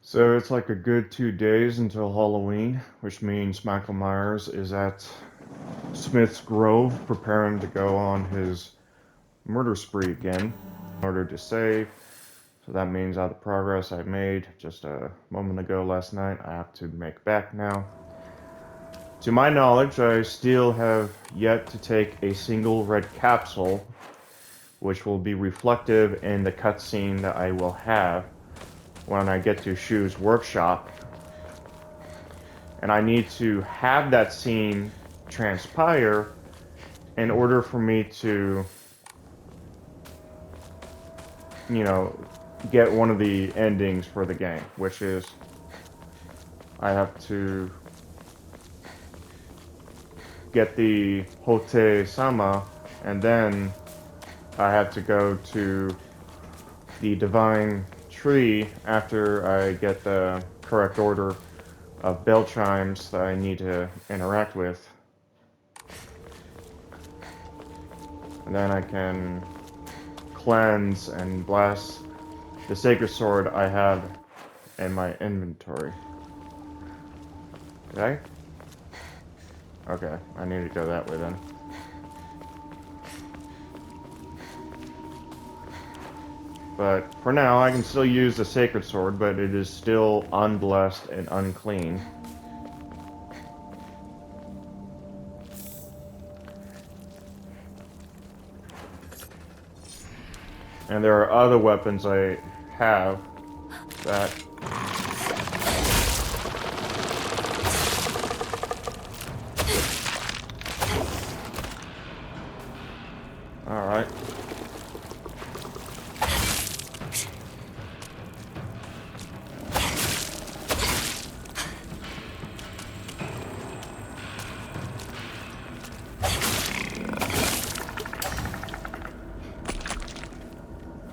So it's like a good 2 days until Halloween, which means Michael Myers is at Smith's Grove preparing to go on his murder spree again in order to save. So that means all the progress I made just a moment ago last night, I have to make back now. To my knowledge, I still have yet to take a single red capsule, which will be reflective in the cutscene that I will have when I get to Shu's workshop. And I need to have that scene transpire in order for me to, you know, get one of the endings for the game, which is I have to get the Hote Sama, and then I have to go to the Divine Tree after I get the correct order of bell chimes that I need to interact with. And then I can cleanse and bless the sacred sword I have in my inventory. Did I? Okay, I need to go that way then. But for now, I can still use the sacred sword, but it is still unblessed and unclean. And there are other weapons I have that Alright.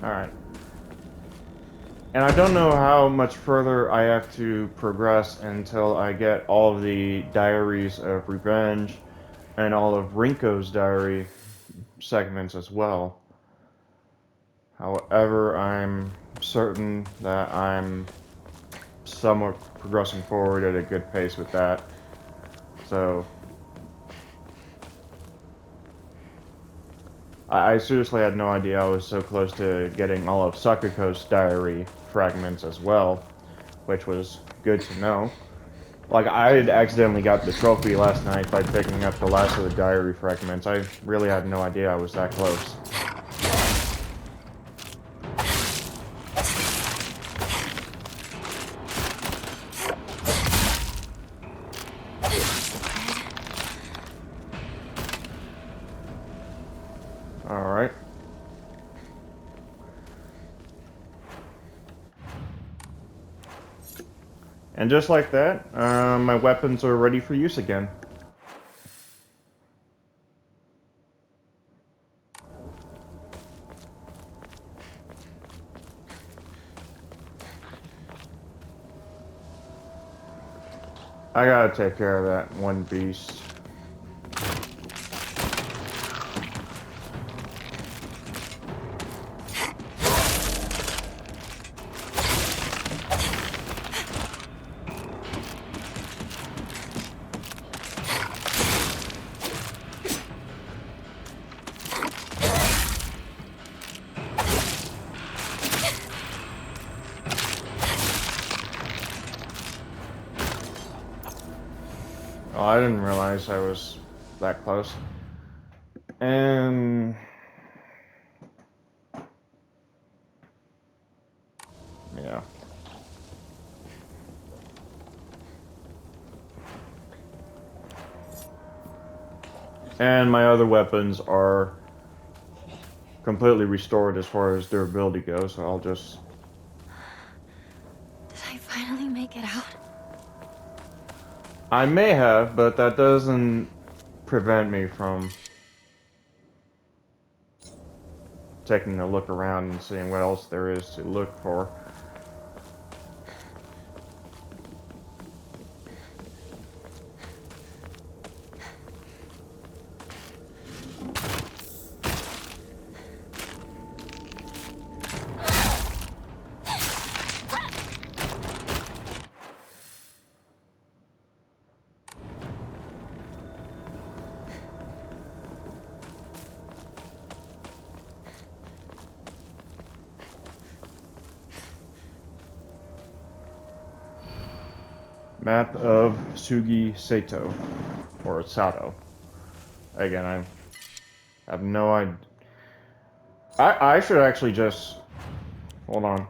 Alright. And I don't know how much further I have to progress until I get all of the Diaries of Revenge and all of Rinko's diary segments as well. However, I'm certain that I'm somewhat progressing forward at a good pace with that. So I seriously had no idea I was so close to getting all of Sakuko's diary fragments as well, which was good to know. Like, I had accidentally got the trophy last night by picking up the last of the diary fragments. I really had no idea I was that close. Alright. And just like that, my weapons are ready for use again. I gotta take care of that one beast. Oh, I didn't realize I was that close. And yeah. And my other weapons are completely restored as far as durability goes, so I'll just... Did I finally make it out? I may have, but that doesn't prevent me from taking a look around and seeing what else there is to look for. Map of Sugi Sato. Or Sato. Again, I have no idea. I should actually just... Hold on.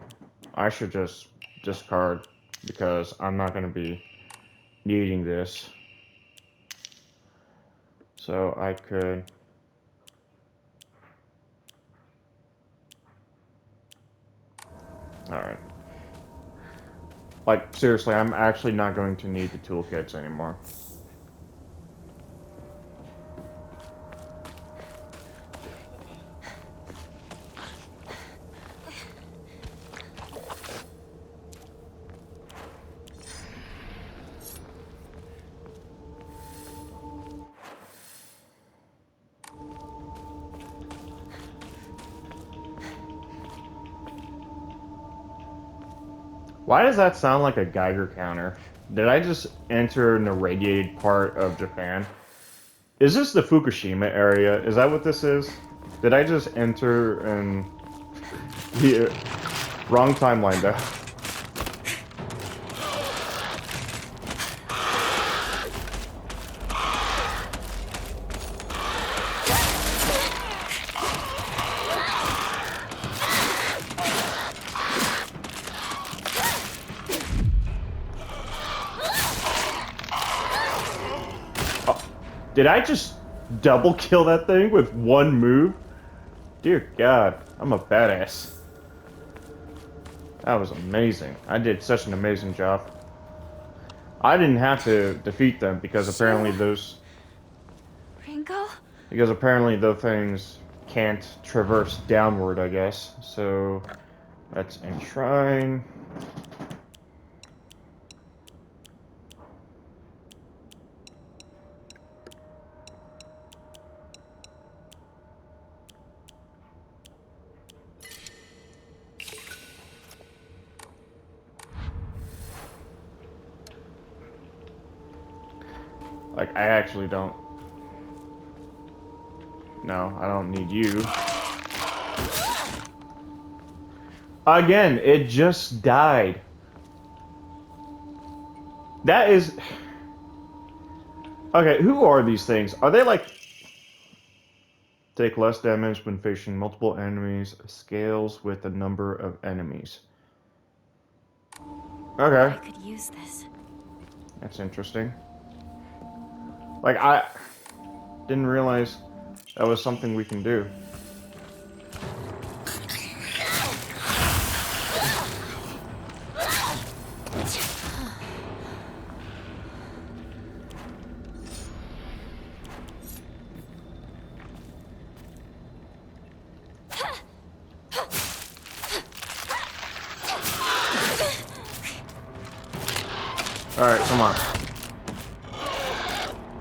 I should just discard, because I'm not going to be needing this. So I could... Alright. Like, seriously, I'm actually not going to need the toolkits anymore. Why does that sound like a Geiger counter? Did I just enter an irradiated part of Japan? Is this the Fukushima area? Is that what this is? Did I just enter in the wrong timeline though? Did I just double kill that thing with one move? Dear God, I'm a badass. That was amazing. I did such an amazing job. I didn't have to defeat them because apparently those... Ringo? Because apparently those things can't traverse downward, I guess. So, let's enshrine. Like, I actually don't... No, I don't need you. Again, it just died. That is... Okay, who are these things? Are they like... Take less damage when facing multiple enemies. Scales with the number of enemies. Okay. I could use this. That's interesting. Like, I didn't realize that was something we can do. Alright, come on.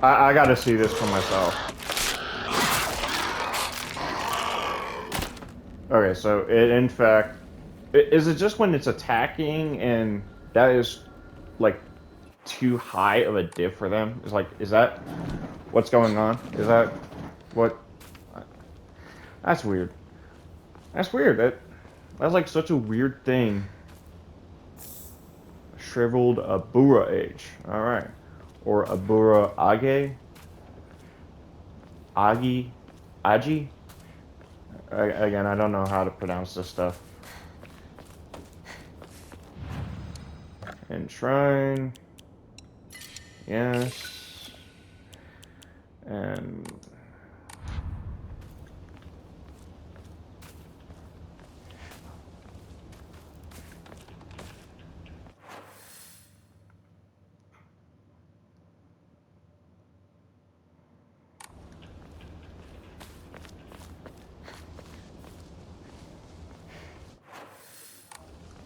I gotta see this for myself. Okay, so it in fact... Is it just when it's attacking and that is, like, too high of a diff for them? Is like, is that what's going on? Is that what... That's weird. That's weird. That's like such a weird thing. Shriveled Abura Age. Alright. Or Abura Age? Agi? Again, I don't know how to pronounce this stuff. Enshrine. Yes. And...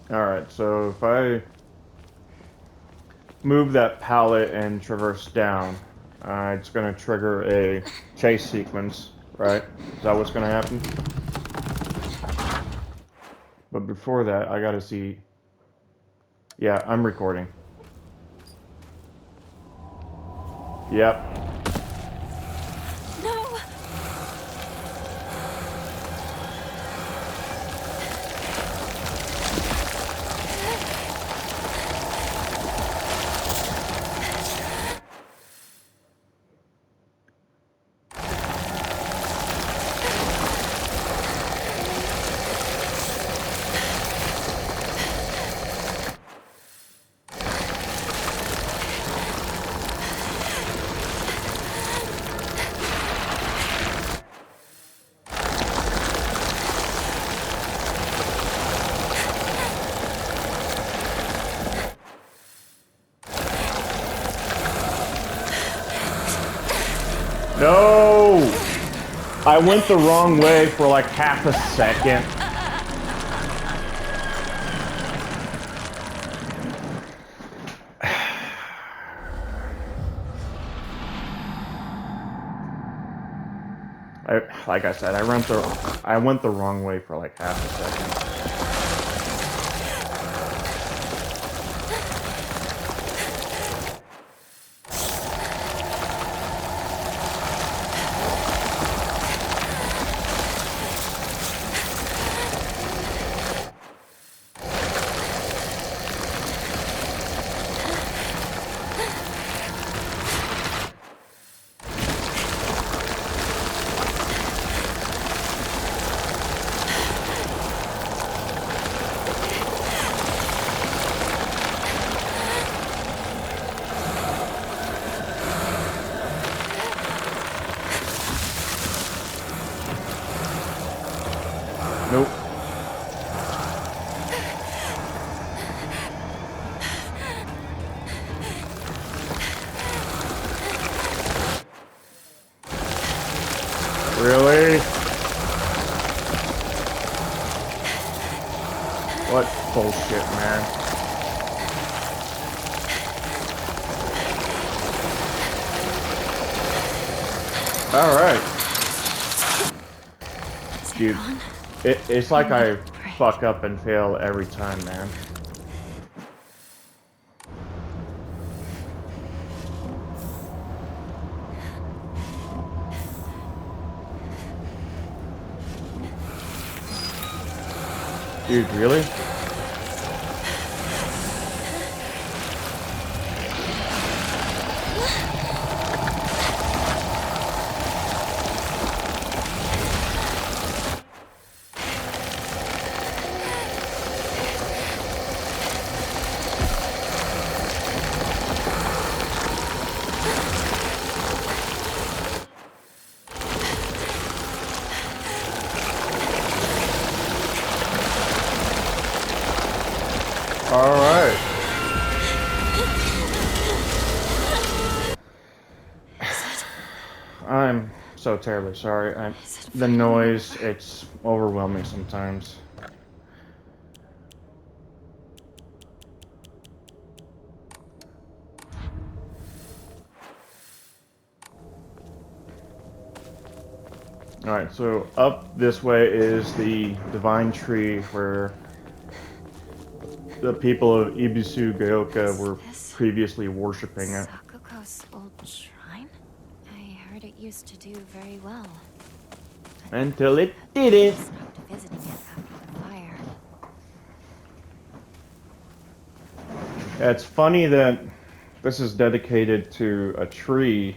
Alright, so if I move that pallet and traverse down, it's going to trigger a chase sequence, right? Is that what's going to happen? But before that, I got to see... Yeah, I'm recording. Yep. No! No! I went the wrong way for like half a second. Like I said, I went the wrong way for like half a second. Nope. Really? What bullshit, man. Alright. Dude, it's like I fuck up and fail every time, man. Dude, really? Alright. I'm so terribly sorry. The noise, it's overwhelming sometimes. Alright, so up this way is the Divine Tree where the people of Ibisu Gaoka were previously worshipping it. Sakuko's old shrine? I heard it used to do very well. Until it didn't. Stopped visiting it after the fire. It's funny that this is dedicated to a tree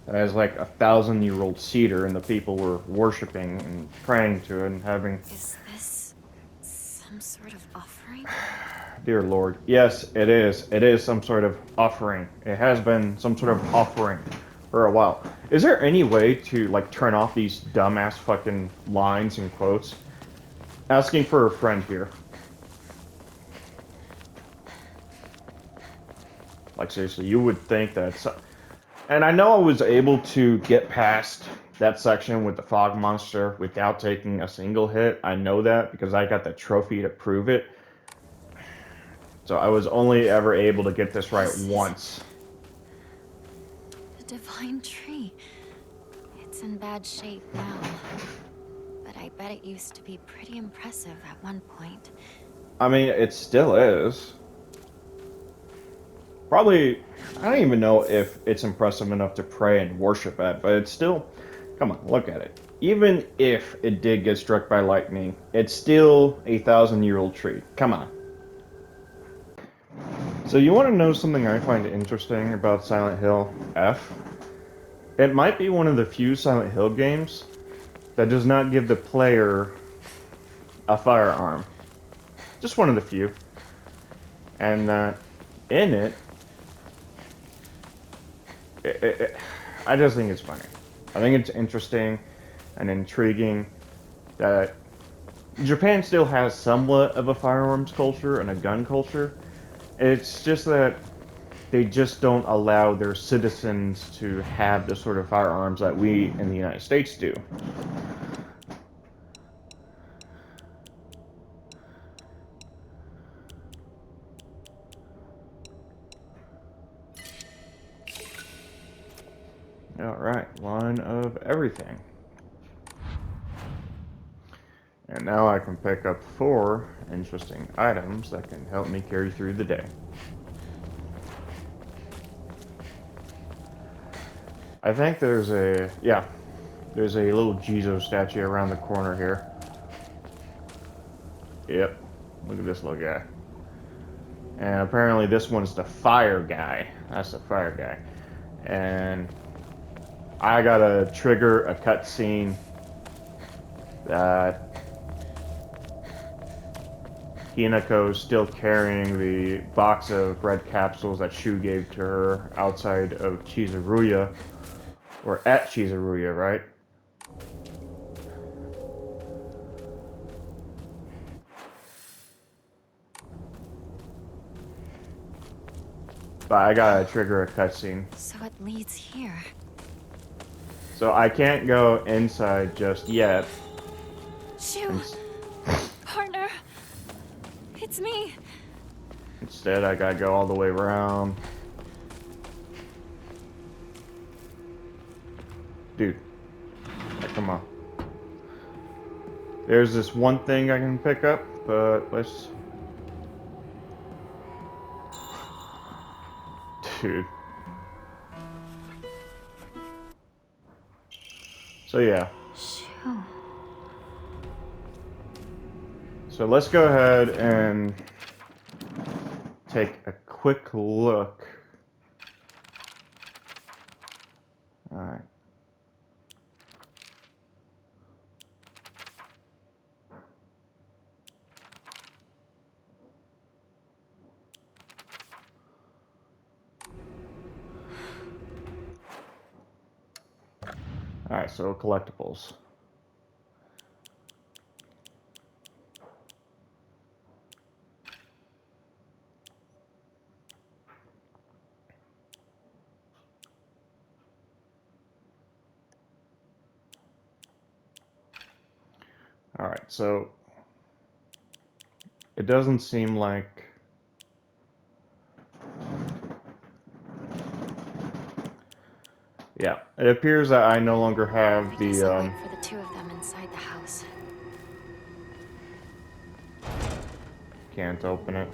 that has like 1,000-year-old cedar, and the people were worshipping and praying to it and having. Is this some sort of offering? Dear Lord, yes, it is. It is some sort of offering. It has been some sort of offering for a while. Is there any way to like turn off these dumbass fucking lines and quotes? Asking for a friend here. Like seriously, you would think that. And I know I was able to get past that section with the fog monster without taking a single hit. I know that because I got the trophy to prove it. So I was only ever able to get this right once. The Divine Tree. It's in bad shape now. But I bet it used to be pretty impressive at one point. I mean, it still is. Probably, I don't even know if it's impressive enough to pray and worship at, but it's still, come on, look at it. Even if it did get struck by lightning, it's still a 1,000-year-old tree. Come on. So you want to know something I find interesting about Silent Hill F? It might be one of the few Silent Hill games that does not give the player a firearm. Just one of the few. And in it, I just think it's funny. I think it's interesting and intriguing that Japan still has somewhat of a firearms culture and a gun culture. It's just that they just don't allow their citizens to have the sort of firearms that we in the United States do. Alright, one of everything. And now I can pick up 4 interesting items that can help me carry through the day. I think there's a little Jizo statue around the corner here. Yep, look at this little guy. And apparently this one's the fire guy. That's the fire guy. And I gotta trigger a cutscene that Hinako's still carrying the box of red capsules that Shu gave to her outside of Chizuruya. Or at Chizuruya, right? But I gotta trigger a cutscene. So it leads here. So I can't go inside just yet. Shu! Partner! It's me! Instead, I gotta go all the way around. Dude. Come on. There's this one thing I can pick up, but let's... Dude. So yeah. Shu. So let's go ahead and take a quick look. Alright. Alright, so collectibles. Alright, so it doesn't seem like yeah, it appears that I no longer have I guess I'll the wait for the two of them inside the house. can't open it.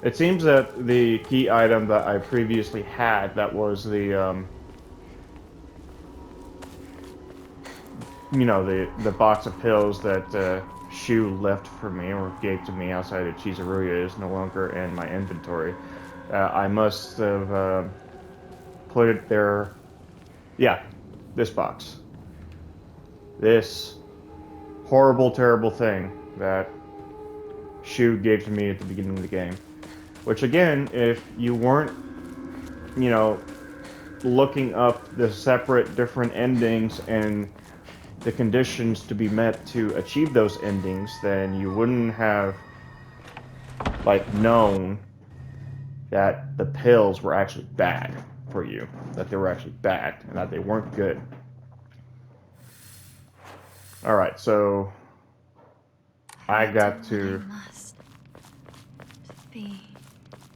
It seems that the key item that I previously had, that was the you know, the box of pills that Shu left for me or gave to me outside of Chizuruya, is no longer in my inventory. I must have put it there. Yeah, this box. This horrible, terrible thing that Shu gave to me at the beginning of the game. Which again, if you weren't, you know, looking up the separate different endings and the conditions to be met to achieve those endings, then you wouldn't have, like, known that the pills were actually bad for you. That they were actually bad, and that they weren't good. Alright, so I got to... I must be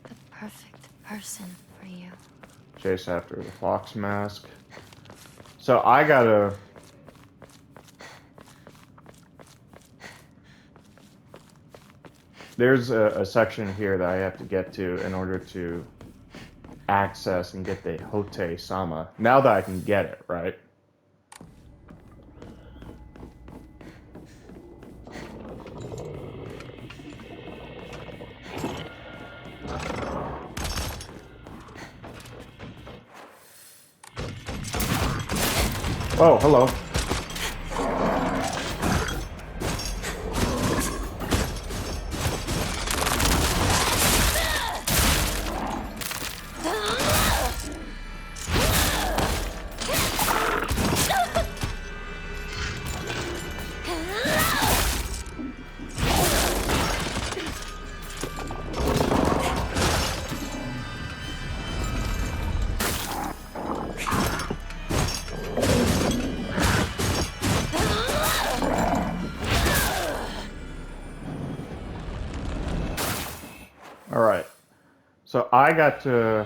the perfect person for you. Chase after the fox mask. So I gotta... There's a section here that I have to get to in order to access and get the Hote Sama. Now that I can get it, right? Oh, hello. So I got to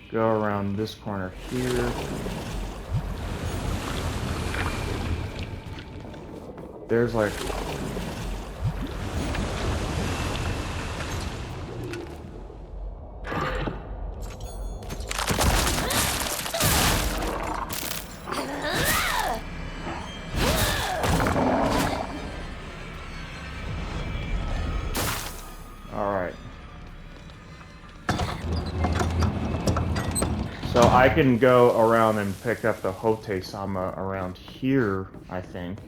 go around this corner here. There's like... Alright. So I can go around and pick up the Hote-sama around here, I think.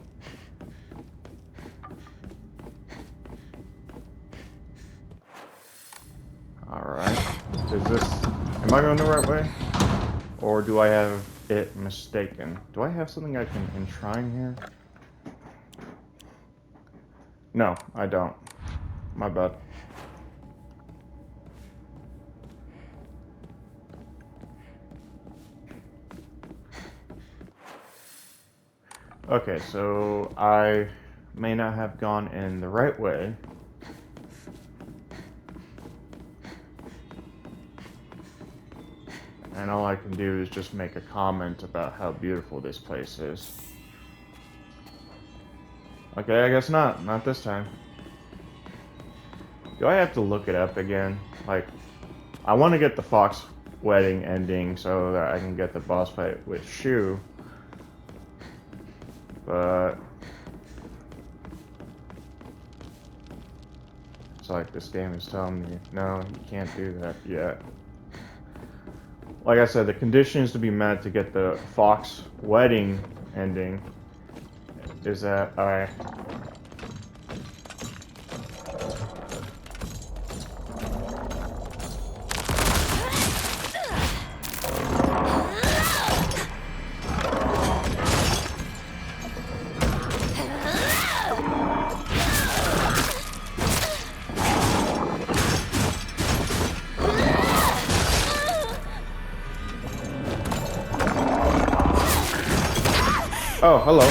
Alright. Is this... Am I going the right way? Or do I have it mistaken? Do I have something I can enshrine here? No, I don't. My bad. Okay, so I may not have gone in the right way. And all I can do is just make a comment about how beautiful this place is. Okay, I guess not. Not this time. Do I have to look it up again? Like, I want to get the Fox wedding ending so that I can get the boss fight with Shu. But... it's like this game is telling me, no, you can't do that yet. Like I said, the conditions to be met to get the Fox wedding ending is that I... Oh, hello.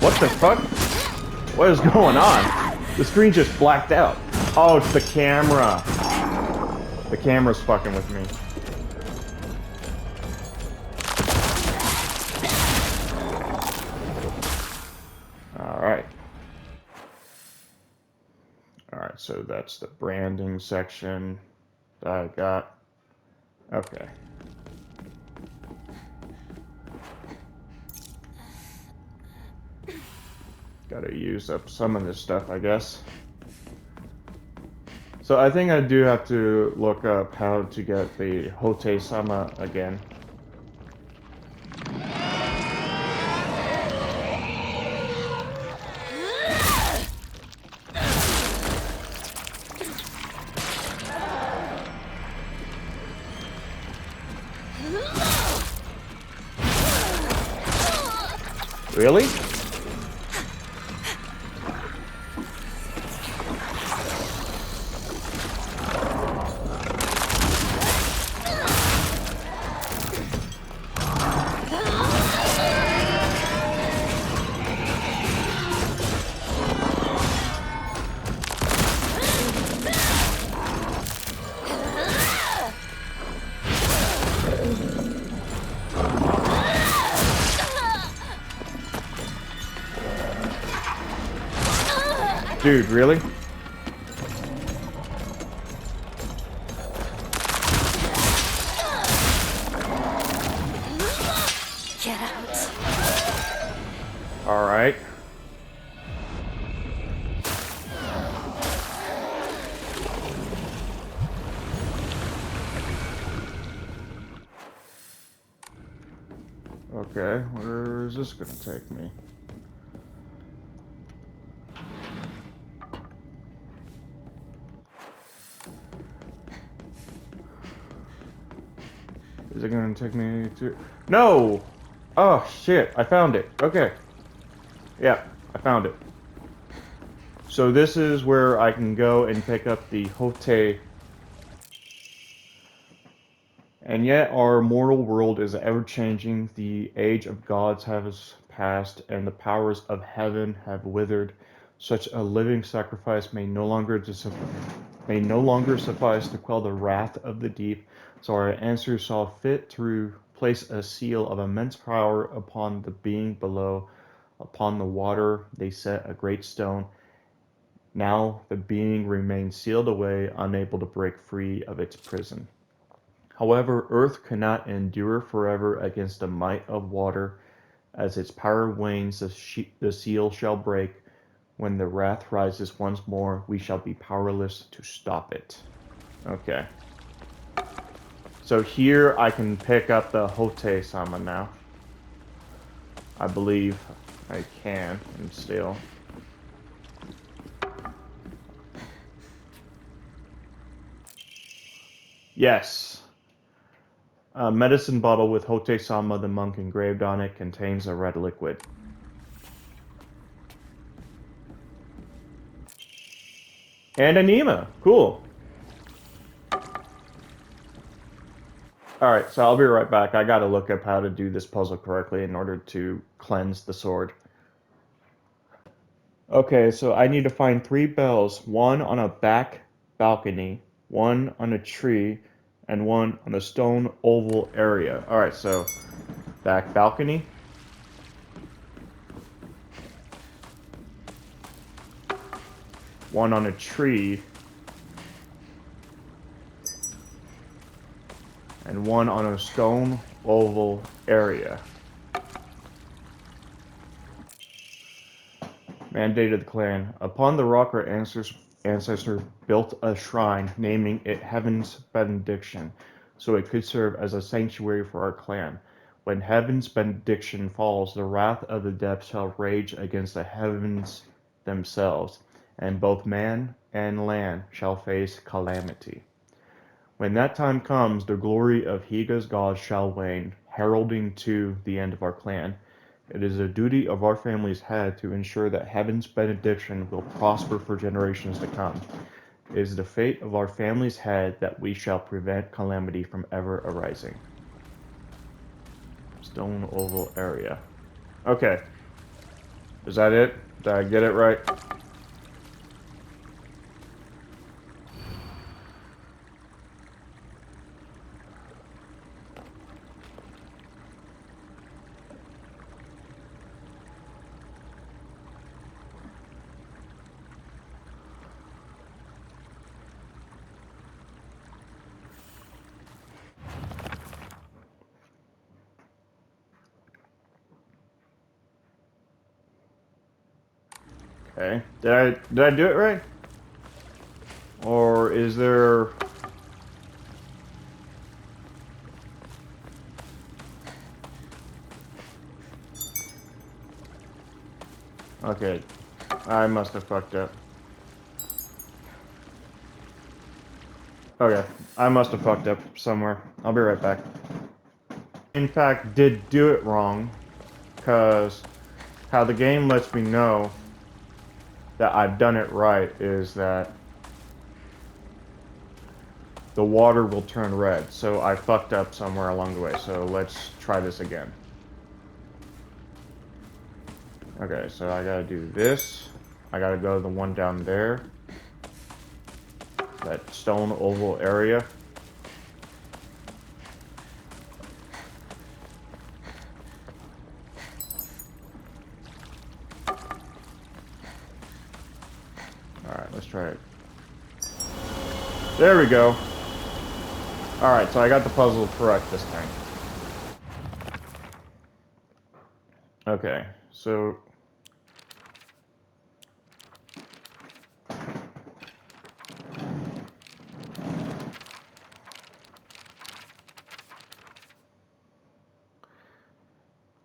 What the fuck? What is going on? The screen just blacked out. Oh, it's the camera. The camera's fucking with me. Alright. Alright, so that's the branding section that I got. Okay. Gotta use up some of this stuff, I guess. So I think I do have to look up how to get the Hote-sama again. Really? Dude, really? Get out. All right. Okay, where is this gonna take me? Is it gonna take me to... No! Oh, shit, I found it. Okay. Yeah, I found it. So this is where I can go and pick up the Hote. And yet our mortal world is ever-changing. The age of gods has passed, and the powers of heaven have withered. Such a living sacrifice may no longer suffice to quell the wrath of the deep, so our ancestors saw fit to place a seal of immense power upon the being below. Upon the water they set a great stone. Now the being remains sealed away, unable to break free of its prison. However, earth cannot endure forever against the might of water. As its power wanes, the seal shall break. When the wrath rises once more, we shall be powerless to stop it. Okay. So here I can pick up the Hote-sama now. I believe I can, and still. Yes. A medicine bottle with Hote-sama the monk engraved on it contains a red liquid. And Anima. Cool. Alright, so I'll be right back. I gotta look up how to do this puzzle correctly in order to cleanse the sword. Okay, so I need to find 3 bells. 1 on a back balcony, 1 on a tree, and 1 on a stone oval area. Alright, so back balcony. One on a tree. And 1 on a stone oval area. Mandate of the clan. Upon the rock our ancestors built a shrine, naming it Heaven's Benediction, so it could serve as a sanctuary for our clan. When Heaven's benediction falls, the wrath of the depths shall rage against the heavens themselves, and both man and land shall face calamity. When that time comes, the glory of Higa's gods shall wane, heralding to the end of our clan. It is a duty of our family's head to ensure that Heaven's benediction will prosper for generations to come. It is the fate of our family's head that we shall prevent calamity from ever arising. Stone oval area. Okay. Is that it? Did I get it right? Okay. Did I do it right? Or is there... Okay. I must have fucked up. Okay. I must have fucked up somewhere. I'll be right back. In fact, did do it wrong, because how the game lets me know that I've done it right is that the water will turn red. So I fucked up somewhere along the way. So let's try this again. Okay, so I gotta do this. I gotta go to the one down there. That stone oval area. Alright, let's try it. There we go. Alright, so I got the puzzle correct this time. Okay, so...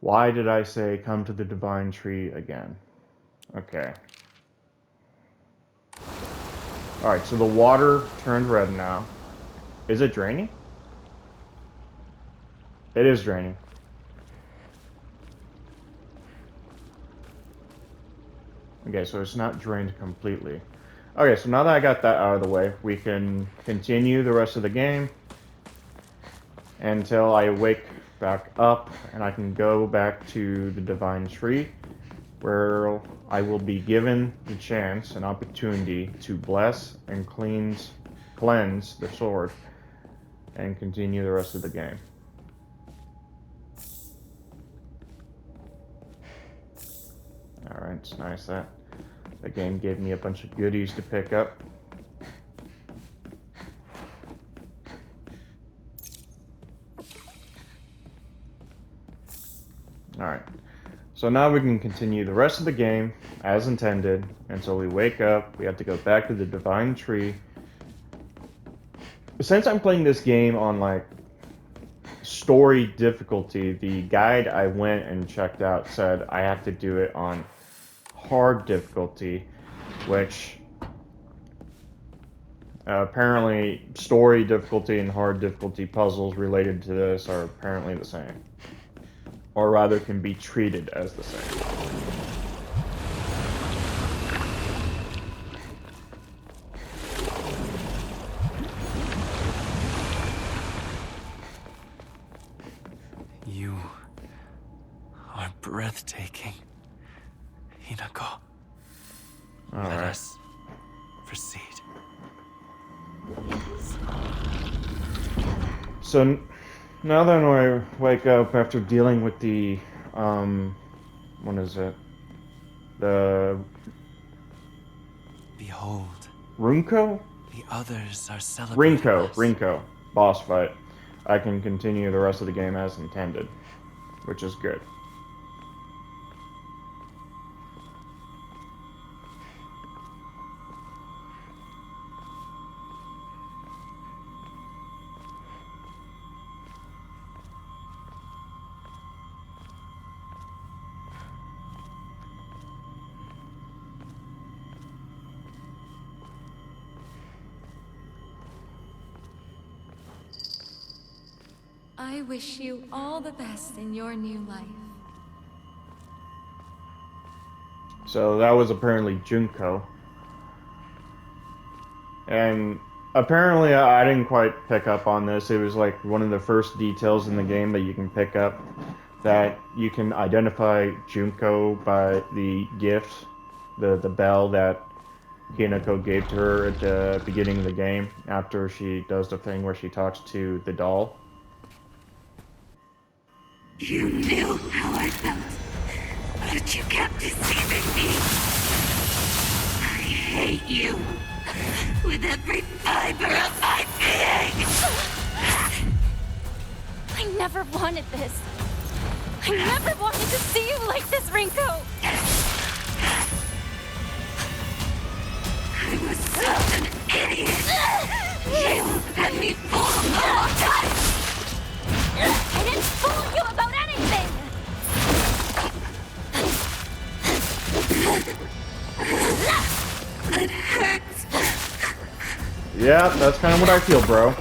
Why did I say come to the divine tree again? Okay. Alright, so the water turned red now. Is it draining? It is draining. Okay, so it's not drained completely. Okay, so now that I got that out of the way, we can continue the rest of the game until I wake back up and I can go back to the divine tree where I will be given the chance, an opportunity to bless and cleanse the sword and continue the rest of the game. Alright, it's nice that the game gave me a bunch of goodies to pick up. Alright, so now we can continue the rest of the game as intended until we wake up. We have to go back to the Divine Tree. Since I'm playing this game on like story difficulty, the guide I went and checked out said I have to do it on hard difficulty, which apparently story difficulty and hard difficulty puzzles related to this are apparently the same, or rather can be treated as the same. You are breathtaking, Hinako. Let Alright. us proceed. So now that I wake up after dealing with the, what is it? The Behold, Runko? the others are celebrating us. Rinko, boss fight. I can continue the rest of the game as intended, which is good. I wish you all the best in your new life. So that was apparently Junko. And apparently I didn't quite pick up on this. It was like one of the first details in the game that you can pick up, that you can identify Junko by the gift, the bell that Hinako gave to her at the beginning of the game after she does the thing where she talks to the doll. You knew how I felt, but you kept deceiving me. I hate you with every fiber of my being. I never wanted this. I never wanted to see you like this, Rinko. I was such an idiot. You had me fooled all the time. I didn't fool you about anything! It hurts. Yeah, that's kind of what I feel, bro.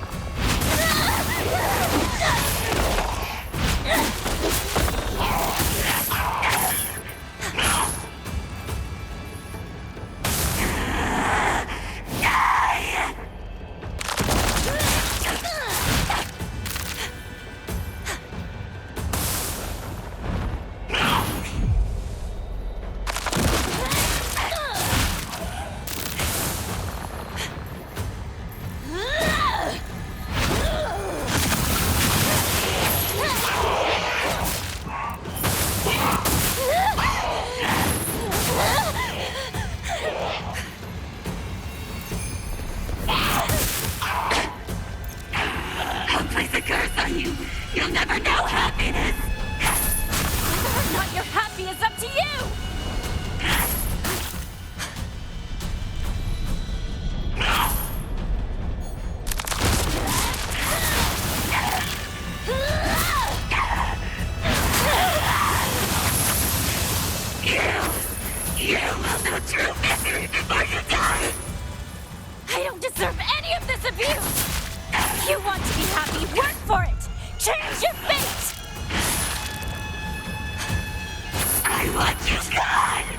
I'll place a curse on you. You'll never know happiness. Whether or not you're happy is up to you! You will know true misery before you die. I don't deserve any of this abuse! If you want to be happy, work for it! Change your fate! I want you gone.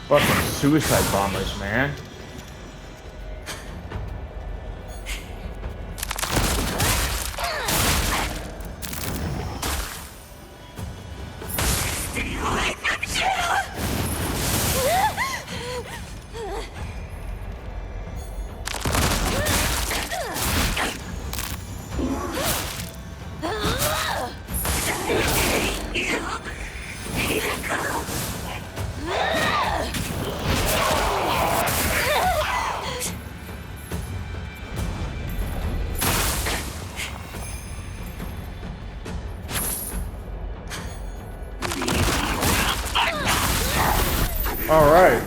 Fucking suicide bombers, man. Stay away from Jill! Alright.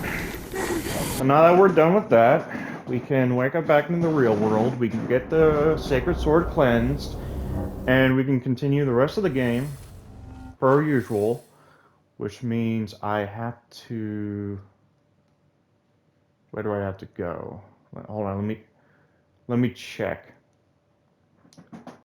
So now that we're done with that, we can wake up back in the real world, we can get the Sacred Sword cleansed, and we can continue the rest of the game per usual, which means I have to... Where do I have to go? Hold on, let me check.